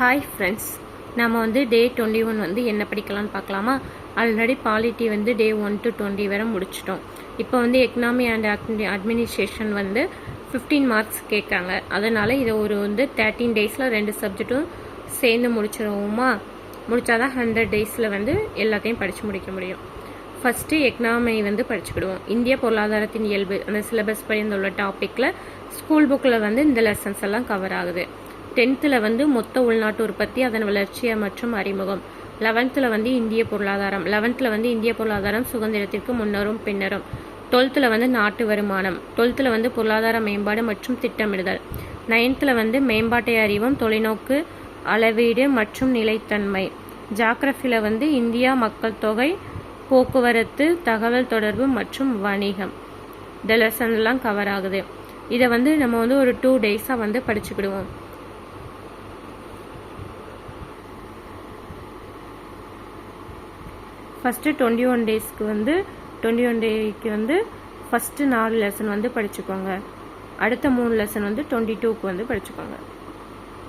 Hi friends, நம்ம வந்து டே 21 வந்து என்ன படிக்கலாம்னு பார்க்கலாமா? ஆல்ரெடி பாலிட்டி வந்து டே 1 to 20 வரை முடிச்சிட்டோம். இப்போ வந்து எக்கனாமி அண்ட் அட்மினிஸ்ட்ரேஷன் வந்து 15 மார்க்ஸ் கேட்காங்க. அதனால் இதை வந்து 13 டேஸில் 2 சப்ஜெக்ட்டும் சேர்ந்து முடிச்சிடுவோமா? முடித்தாதான் 100 டேஸில் வந்து எல்லாத்தையும் படித்து முடிக்க முடியும். ஃபஸ்ட்டு எக்கனாமி வந்து படிச்சுக்கிடுவோம். இந்திய பொருளாதாரத்தின் இயல்பு அந்த சிலபஸ் படி உள்ள டாப்பிக்கில் ஸ்கூல் புக்கில் வந்து இந்த லெசன்ஸ் எல்லாம் கவர் ஆகுது. 10th வந்து மொத்த உள்நாட்டு உற்பத்தி, அதன் வளர்ச்சி மற்றும் அறிமுகம். 11th வந்து இந்திய பொருளாதாரம். 11th வந்து இந்திய பொருளாதாரம் சுதந்திரத்திற்கு முன்னரும் பின்னரும். 12th வந்து நாட்டு வருமானம். 12th வந்து பொருளாதார மேம்பாடு மற்றும் திட்டமிடுதல். 9th வந்து மேம்பாட்டை அறிவோம், தொலைநோக்கு, அளவீடு மற்றும் நிலைத்தன்மை. ஜாகிரபியில் வந்து இந்தியா, மக்கள் தொகை, போக்குவரத்து, தகவல் தொடர்பு மற்றும் வணிகம். இந்த லெசன்லாம் கவர் ஆகுது. இதை வந்து நம்ம வந்து ஒரு 2 டேஸாக வந்து படிச்சுக்கிடுவோம். ஃபஸ்ட்டு 21 டேஸ்க்கு வந்து 21 டேக்கு வந்து ஃபஸ்ட்டு 4 லெசன் வந்து படிச்சுக்கோங்க. அடுத்த 3 லெசன் வந்து 22க்கு வந்து படிச்சுக்கோங்க.